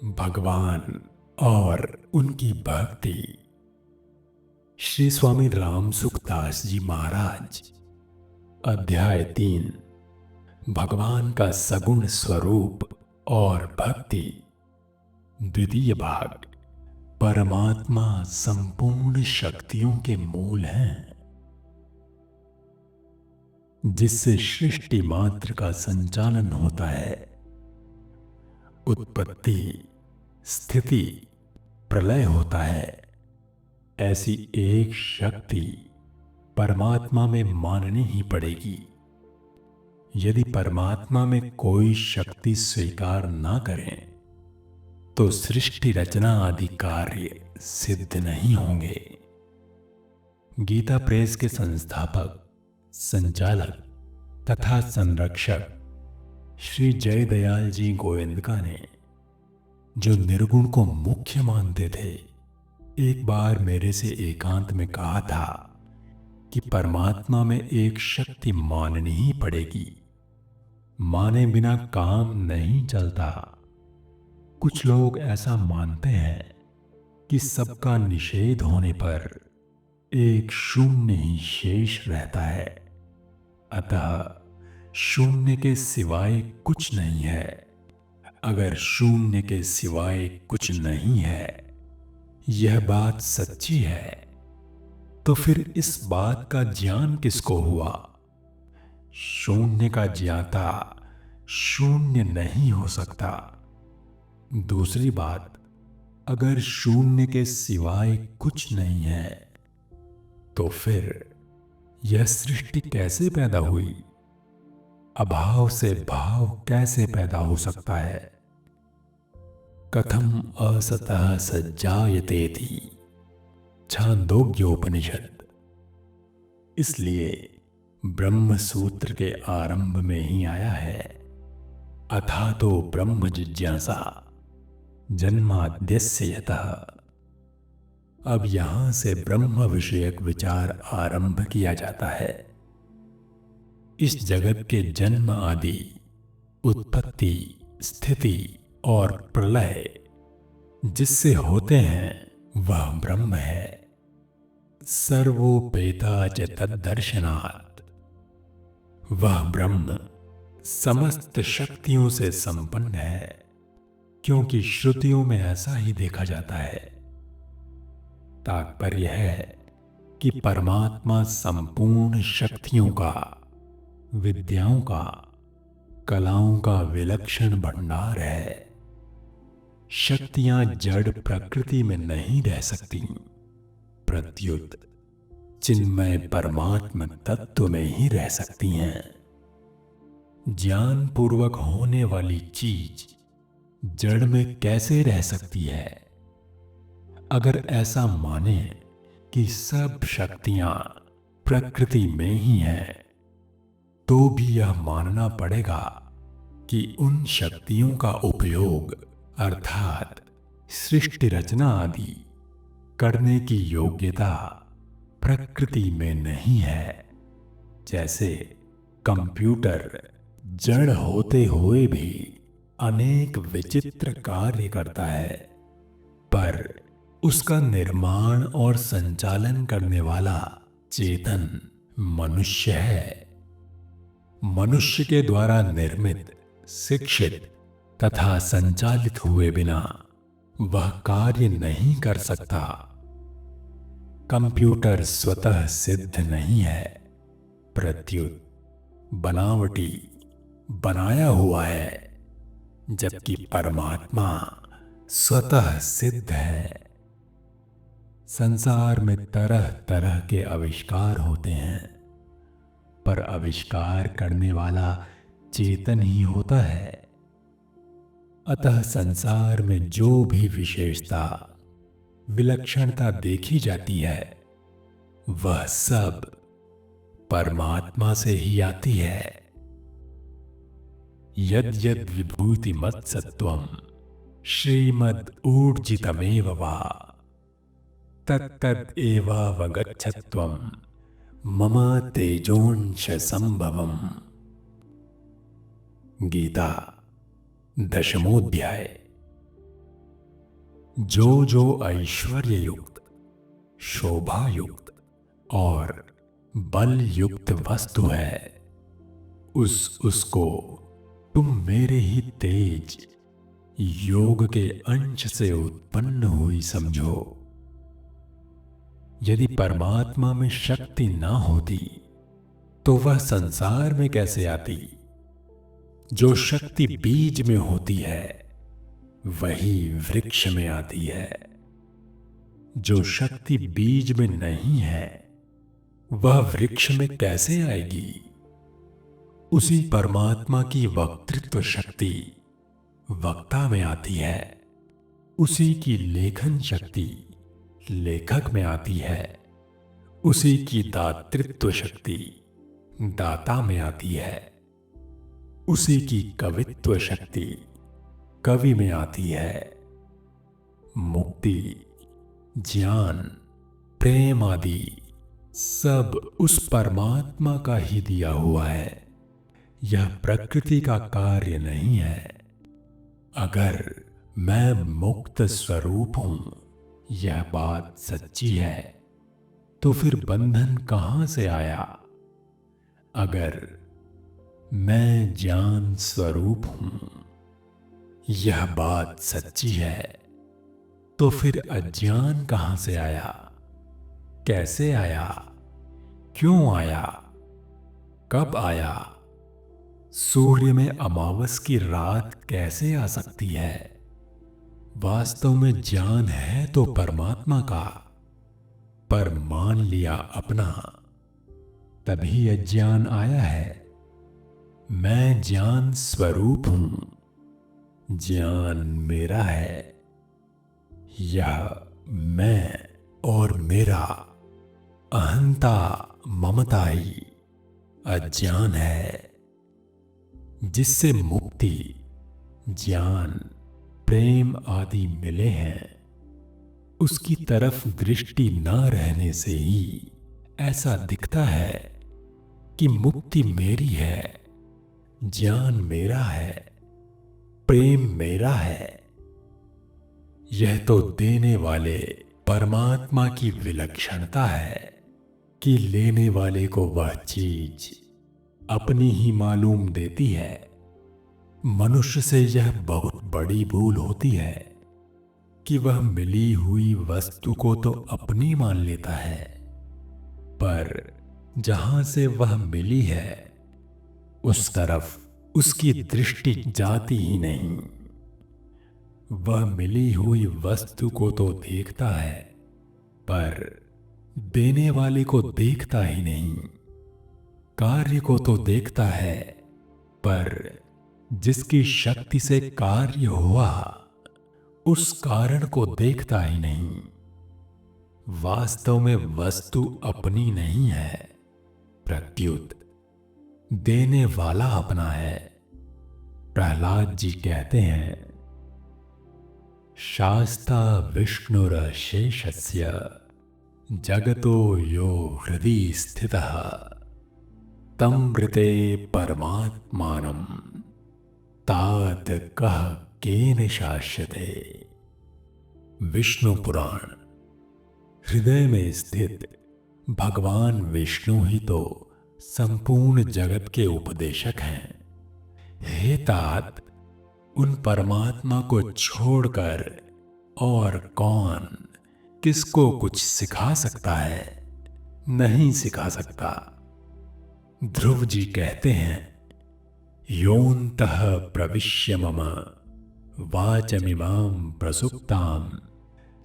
भगवान और उनकी भक्ति। श्री स्वामी राम सुखदास जी महाराज। अध्याय 3। भगवान का सगुण स्वरूप और भक्ति। द्वितीय भाग। परमात्मा संपूर्ण शक्तियों के मूल हैं, जिससे सृष्टि मात्र का संचालन होता है। उत्पत्ति, स्थिति, प्रलय होता है। ऐसी एक शक्ति परमात्मा में माननी ही पड़ेगी। यदि परमात्मा में कोई शक्ति स्वीकार ना करें तो सृष्टि रचना आदि कार्य सिद्ध नहीं होंगे। गीता प्रेस के संस्थापक, संचालक तथा संरक्षक श्री जयदयाल जी गोविंदका ने, जो निर्गुण को मुख्य मानते थे, एक बार मेरे से एकांत में कहा था कि परमात्मा में एक शक्ति माननी ही पड़ेगी। माने बिना काम नहीं चलता। कुछ लोग ऐसा मानते हैं कि सबका निषेध होने पर एक शून्य ही शेष रहता है, अतः शून्य के सिवाय कुछ नहीं है। अगर शून्य के सिवाय कुछ नहीं है, यह बात सच्ची है, तो फिर इस बात का ज्ञान किसको हुआ? शून्य का ज्ञाता शून्य नहीं हो सकता। दूसरी बात, अगर शून्य के सिवाय कुछ नहीं है, तो फिर यह सृष्टि कैसे पैदा हुई? अभाव से भाव कैसे पैदा हो सकता है? कथम असतः सज्जायतेति, छांदोग्योपनिषद। इसलिए ब्रह्म सूत्र के आरंभ में ही आया है, अथा तो ब्रह्म जिज्ञासा जन्माद्यस्य यतः। अब यहां से ब्रह्म विषयक विचार आरंभ किया जाता है। इस जगत के जन्म आदि, उत्पत्ति, स्थिति और प्रलय जिससे होते हैं वह ब्रह्म है। सर्वोपेता च तद्दर्शनात्, वह ब्रह्म समस्त शक्तियों से संपन्न है, क्योंकि श्रुतियों में ऐसा ही देखा जाता है। तात्पर्य है कि परमात्मा संपूर्ण शक्तियों का, विद्याओं का, कलाओं का विलक्षण भंडार है। शक्तियां जड़ प्रकृति में नहीं रह सकती, प्रत्युत चिन्मय परमात्म तत्व में ही रह सकती हैं। ज्ञान पूर्वक होने वाली चीज जड़ में कैसे रह सकती है? अगर ऐसा माने कि सब शक्तियां प्रकृति में ही हैं, तो भी यह मानना पड़ेगा कि उन शक्तियों का उपयोग अर्थात सृष्टि रचना आदि करने की योग्यता प्रकृति में नहीं है। जैसे कंप्यूटर जड़ होते हुए भी अनेक विचित्र कार्य करता है, पर उसका निर्माण और संचालन करने वाला चेतन मनुष्य है। मनुष्य के द्वारा निर्मित, शिक्षित तथा संचालित हुए बिना वह कार्य नहीं कर सकता। कंप्यूटर स्वतः सिद्ध नहीं है, प्रत्युत बनावटी, बनाया हुआ है, जबकि परमात्मा स्वतः सिद्ध है। संसार में तरह तरह के आविष्कार होते हैं, पर आविष्कार करने वाला चेतन ही होता है। अतः संसार में जो भी विशेषता, विलक्षणता देखी जाती है, वह सब परमात्मा से ही आती है। यद यद विभूति मत्सत्वम श्रीमद् ऊर्जितमेव वा तत्तद् एवावगच्छत्वम मम तेजोंश संभवम। गीता 10वां अध्याय। जो जो ऐश्वर्य युक्त, शोभा युक्त और बल युक्त वस्तु है, उसको तुम मेरे ही तेज योग के अंश से उत्पन्न हुई समझो। यदि परमात्मा में शक्ति ना होती तो वह संसार में कैसे आती? जो शक्ति बीज में होती है वही वृक्ष में आती है। जो शक्ति बीज में नहीं है वह वृक्ष में कैसे आएगी? उसी परमात्मा की वक्तृत्व शक्ति वक्ता में आती है। उसी की लेखन शक्ति लेखक में आती है। उसी की दातृत्व शक्ति दाता में आती है। उसी की कवित्व शक्ति कवि में आती है। मुक्ति, ज्ञान, प्रेम आदि सब उस परमात्मा का ही दिया हुआ है। यह प्रकृति का कार्य नहीं है। अगर मैं मुक्त स्वरूप हूं, यह बात सच्ची है, तो फिर बंधन कहां से आया? अगर मैं ज्ञान स्वरूप हूं, यह बात सच्ची है, तो फिर अज्ञान कहां से आया? कैसे आया? क्यों आया? कब आया? सूर्य में अमावस की रात कैसे आ सकती है? वास्तव में ज्ञान है तो परमात्मा का, पर मान लिया अपना, तभी अज्ञान आया है। मैं ज्ञान स्वरूप हूं, ज्ञान मेरा है। यह मैं और मेरा अहंता ममता ही अज्ञान है, जिससे मुक्ति, ज्ञान, प्रेम आदि मिले हैं। उसकी तरफ दृष्टि न रहने से ही ऐसा दिखता है कि मुक्ति मेरी है, ज्ञान मेरा है, प्रेम मेरा है। यह तो देने वाले परमात्मा की विलक्षणता है कि लेने वाले को वह चीज अपनी ही मालूम देती है। मनुष्य से यह बहुत बड़ी भूल होती है कि वह मिली हुई वस्तु को तो अपनी मान लेता है, पर जहां से वह मिली है उस तरफ उसकी दृष्टि जाती ही नहीं। वह मिली हुई वस्तु को तो देखता है, पर देने वाले को देखता ही नहीं। कार्य को तो देखता है, पर जिसकी शक्ति से कार्य हुआ उस कारण को देखता ही नहीं। वास्तव में वस्तु अपनी नहीं है, प्रत्युत देने वाला अपना है। प्रहलाद जी कहते हैं, शास्ता विष्णुरशेषस्य जगतो यो हृदि स्थितः तं मृते परमात्मानं तात कह केन शास्यते। विष्णु पुराण। हृदय में स्थित भगवान विष्णु ही तो संपूर्ण जगत के उपदेशक हैं। हे तात, उन परमात्मा को छोड़कर और कौन किसको कुछ सिखा सकता है? नहीं सिखा सकता। ध्रुव जी कहते हैं, योऽन्तः प्रविश्य मम वाचमिमां प्रसुप्तां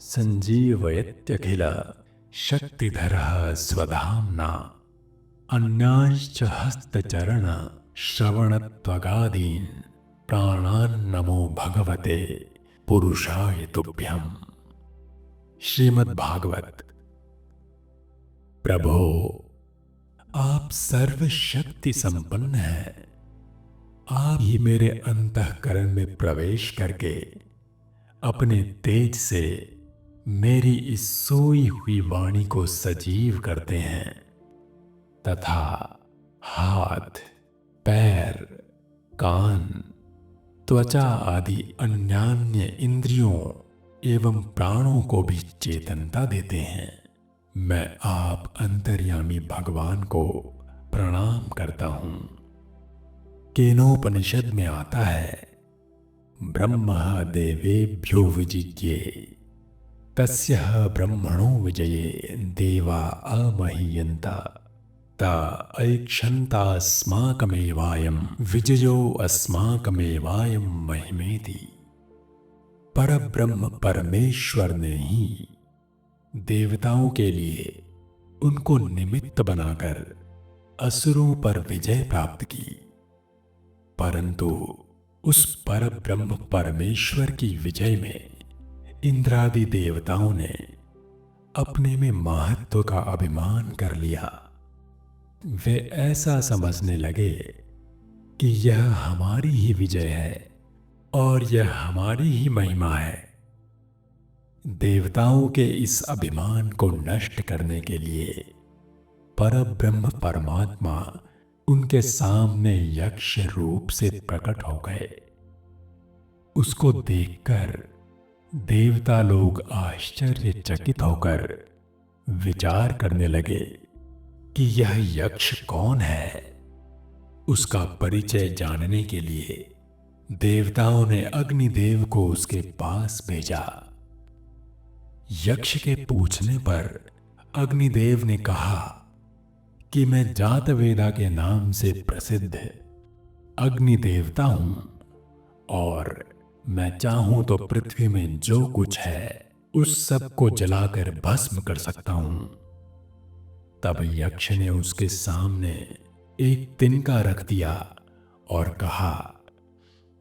संजीवयत्यखिल शक्तिधरः स्वधाम्ना अन्यांश्च हस्तचरण श्रवणत्वगादीन् प्राणान् नमो भगवते पुरुषाय तुभ्यम्। श्रीमद् भागवत। प्रभो, आप सर्वशक्ति संपन्न हैं। आप ही मेरे अंतःकरण में प्रवेश करके अपने तेज से मेरी इस सोई हुई वाणी को सजीव करते हैं तथा हाथ, पैर, कान, त्वचा आदि अन्यान्य इंद्रियों एवं प्राणों को भी चेतनता देते हैं। मैं आप अंतर्यामी भगवान को प्रणाम करता हूं। केनोपनिषद में आता है, ब्रह्म देवेभ्यो विजिज्ञे तस्यः ब्रह्मणो विजये देवा अमह्यन्त ता ऐक्षन्तास्माकमेवायं विजयो अस्माकमेवायं महिमेति। परब्रह्म परमेश्वर ने ही देवताओं के लिए उनको निमित्त बनाकर असुरों पर विजय प्राप्त की, परंतु उस परब्रह्म परमेश्वर की विजय में इंद्रादि देवताओं ने अपने में महत्व का अभिमान कर लिया। वे ऐसा समझने लगे कि यह हमारी ही विजय है और यह हमारी ही महिमा है। देवताओं के इस अभिमान को नष्ट करने के लिए परब्रह्म परमात्मा उनके सामने यक्ष रूप से प्रकट हो गए। उसको देखकर देवता लोग आश्चर्यचकित होकर विचार करने लगे कि यह यक्ष कौन है। उसका परिचय जानने के लिए देवताओं ने अग्निदेव को उसके पास भेजा। यक्ष के पूछने पर अग्निदेव ने कहा कि मैं जातवेदा के नाम से प्रसिद्ध अग्नि देवता हूं और मैं चाहूं तो पृथ्वी में जो कुछ है उस सब को जलाकर भस्म कर सकता हूं। तब यक्ष ने उसके सामने एक तिनका रख दिया और कहा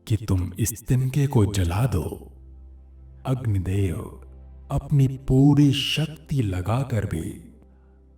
कि तुम इस तिनके को जला दो। अग्निदेव अपनी पूरी शक्ति लगाकर भी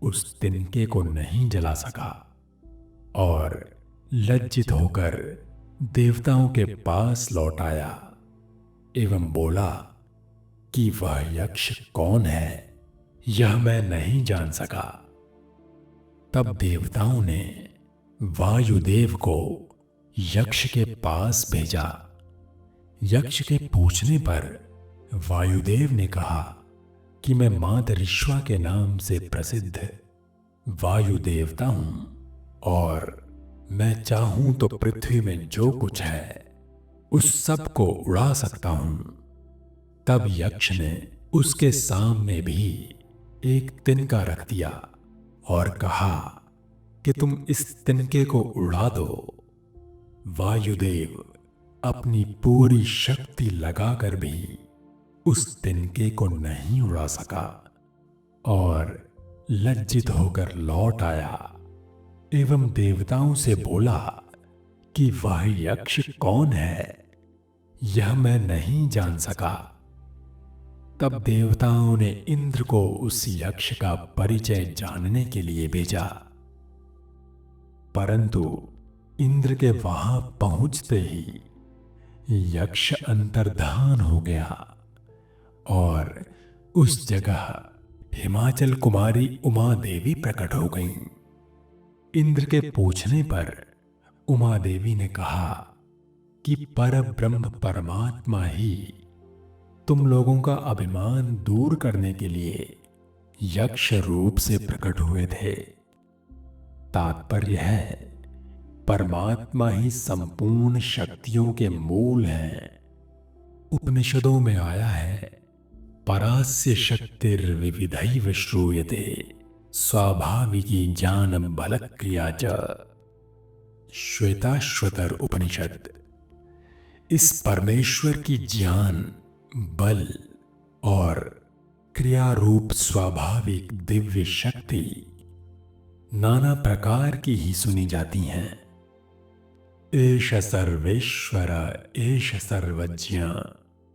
उस तिनके को नहीं जला सका और लज्जित होकर देवताओं के पास लौट आया एवं बोला कि वह यक्ष कौन है, यह मैं नहीं जान सका। तब देवताओं ने वायुदेव को यक्ष के पास भेजा। यक्ष के पूछने पर वायुदेव ने कहा कि मैं मातरिश्वा के नाम से प्रसिद्ध वायु देवता हूं और मैं चाहूं तो पृथ्वी में जो कुछ है उस सब को उड़ा सकता हूं। तब यक्ष ने उसके सामने भी एक तिनका रख दिया और कहा कि तुम इस तिनके को उड़ा दो। वायुदेव अपनी पूरी शक्ति लगाकर भी उस तिनके को नहीं उड़ा सका और लज्जित होकर लौट आया एवं देवताओं से बोला कि वह यक्ष कौन है, यह मैं नहीं जान सका। तब देवताओं ने इंद्र को उस यक्ष का परिचय जानने के लिए भेजा, परंतु इंद्र के वहां पहुंचते ही यक्ष अंतर्धान हो गया और उस जगह हिमाचल कुमारी उमा देवी प्रकट हो गईं। इंद्र के पूछने पर उमा देवी ने कहा कि परब्रह्म परमात्मा ही तुम लोगों का अभिमान दूर करने के लिए यक्ष रूप से प्रकट हुए थे। तात्पर्य है, परमात्मा ही संपूर्ण शक्तियों के मूल हैं। उपनिषदों में आया है, परास्य शक्तिर्विविधैव श्रूयते स्वाभाविकी ज्ञान बल क्रिया च। श्वेताश्वतर उपनिषद। इस परमेश्वर की ज्ञान, बल और क्रिया रूप स्वाभाविक दिव्य शक्ति नाना प्रकार की ही सुनी जाती हैं। एष सर्वेश्वर एष सर्वज्ञ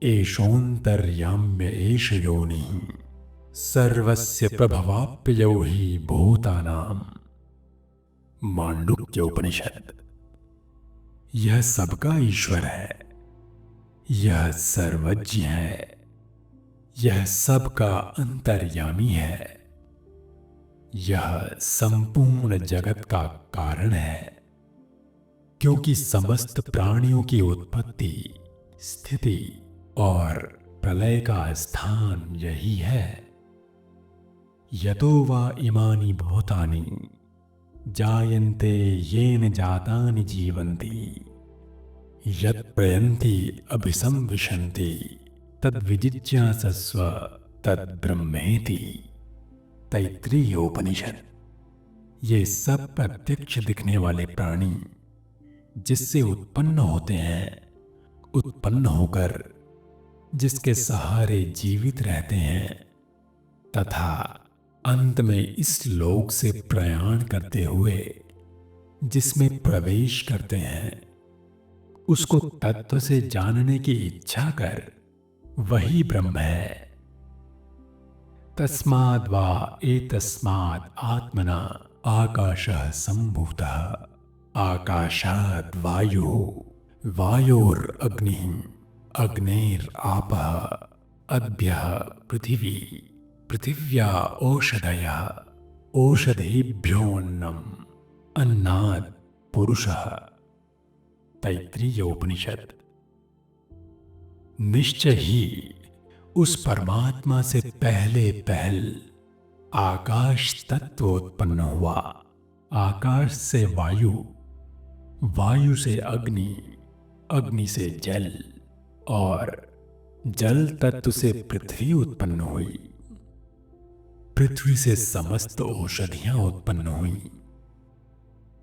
एषोऽन्तर्याम्य एष योनिः सर्वस्य प्रभवाप्ययो हि भूतानाम्। मांडुक्य उपनिषद। यह सबका ईश्वर है, यह सर्वज्ञ है, यह सबका अंतर्यामी है, यह संपूर्ण जगत का कारण है, क्योंकि समस्त प्राणियों की उत्पत्ति, स्थिति और प्रलय का स्थान यही है। यतो वा इमानि भूतानि जायन्ते येन जातानि जीवन्ति यत् प्रयन्ति अभिसंविशन्ति तद्विजिज्ञासस्व तद्ब्रह्मेति। तैत्तिरीय उपनिषद। ये सब प्रत्यक्ष दिखने वाले प्राणी जिससे उत्पन्न होते हैं, उत्पन्न होकर जिसके सहारे जीवित रहते हैं तथा अंत में इस लोक से प्रयाण करते हुए जिसमें प्रवेश करते हैं, उसको तत्व से जानने की इच्छा कर वही ब्रह्म है। तस्माद् वा एतस्माद् आत्मना आकाशः सम्भूतः आकाशाद् वायुः वायोरग्निः अग्नेरापः अद्भ्यः पृथिवी पृथिव्या ओषधयः ओषधेभ्योऽन्नम् अन्नात् पुरुषः। तैत्तिरीय उपनिषद। निश्चय ही उस परमात्मा से पहले पहल आकाश तत्व उत्पन्न हुआ। आकाश से वायु, वायु से अग्नि, अग्नि से जल और जल तत्व से पृथ्वी उत्पन्न हुई। पृथ्वी से समस्त औषधियां उत्पन्न हुई।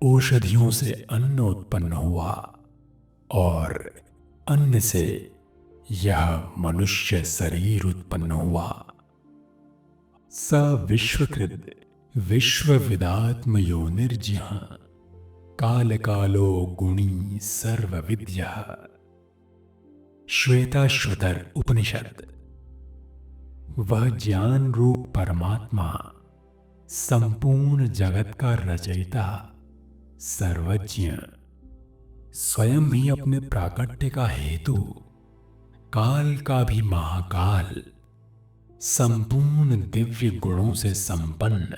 औषधियों से अन्न उत्पन्न हुआ और अन्न से यह मनुष्य शरीर उत्पन्न हुआ। स विश्वकृत विश्वविदात्म योनिर्जिह काल कालो गुणी सर्वविद्यः। श्वेताश्वतर उपनिषद। वह ज्ञान रूप परमात्मा संपूर्ण जगत का रचयिता, सर्वज्ञ, स्वयं ही अपने प्राकट्य का हेतु, काल का भी महाकाल, संपूर्ण दिव्य गुणों से संपन्न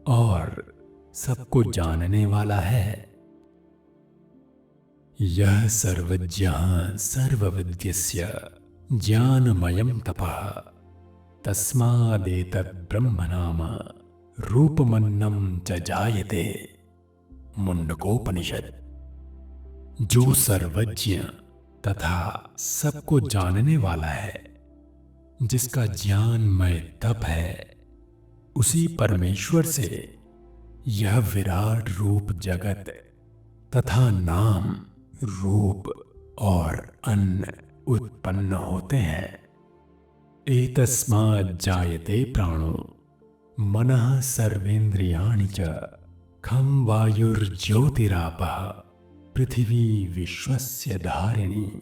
और सबको जानने वाला है। यह सर्वज्ञः सर्वविद्यस्य ज्ञानमयं तपः तस्मादेतत् ब्रह्म नाम रूपमन्नं च जायते। मुंडकोपनिषद। जो सर्वज्ञ तथा सबको जानने वाला है, जिसका ज्ञानमय तप है, उसी परमेश्वर से यह विराट रूप जगत तथा नाम, रूप और अन्न उत्पन्न होते हैं। एतस्मात् जायते प्राणो मनः सर्वेन्द्रियाणि च खं वायुर्ज्योतिरापः पृथिवी विश्वस्य धारिणी।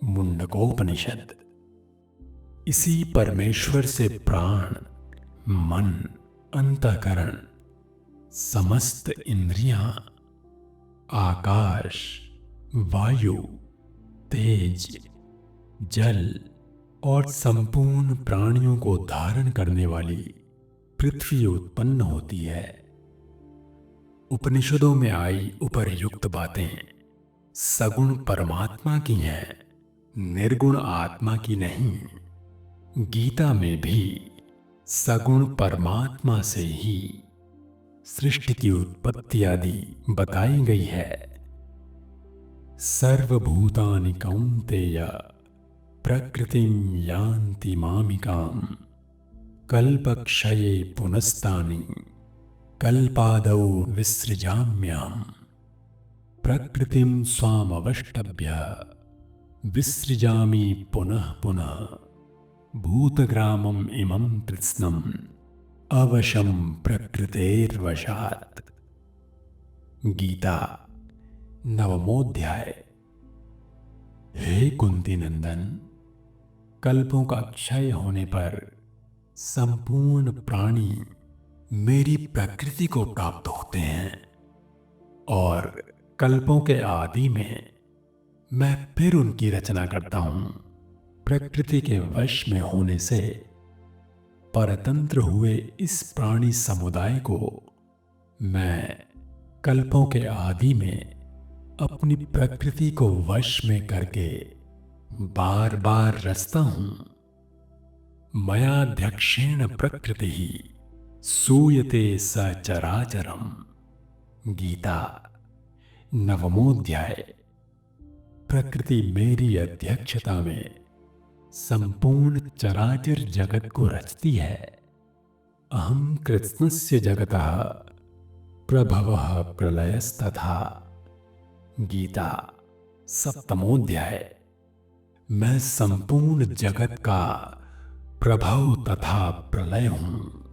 मुंडकोपनिषद। इसी परमेश्वर से प्राण, मन, अंतःकरण, समस्त इंद्रियां, आकाश, वायु, तेज, जल और संपूर्ण प्राणियों को धारण करने वाली पृथ्वी उत्पन्न होती है। उपनिषदों में आई उपर्युक्त बातें सगुण परमात्मा की हैं, निर्गुण आत्मा की नहीं। गीता में भी सगुण परमात्मा से ही सृष्टि की उत्पत्ति आदि बताई गई है। सर्वभूतानि कौन्तेय प्रकृतिं यान्ति मामिकाम् कल्पक्षये पुनस्तानि कल्पादौ विसृजाम्यहम्। प्रकृतिं स्वामवष्टभ्य विसृजामि पुनः पुनः भूतग्रामम् इमं कृत्स्नम् अवशं प्रकृतेर्वशात्। गीता नवमोऽध्याय। हे कुंती नंदन, कल्पों का क्षय होने पर संपूर्ण प्राणी मेरी प्रकृति को प्राप्त होते हैं और कल्पों के आदि में मैं फिर उनकी रचना करता हूं। प्रकृति के वश में होने से परतंत्र हुए इस प्राणी समुदाय को मैं कल्पों के आदि में अपनी प्रकृति को वश में करके बार बार रचता हूं। मयाध्यक्षेण प्रकृति सूयते सचराचरम। गीता, नवमोध्याय। प्रकृति मेरी अध्यक्षता में संपूर्ण चराचर जगत को रचती है। अहं कृत्स्नस्य जगतः प्रभवः प्रलयस्तथा। गीता, सप्तमोध्याय। मैं संपूर्ण जगत का प्रभव तथा प्रलय हूं।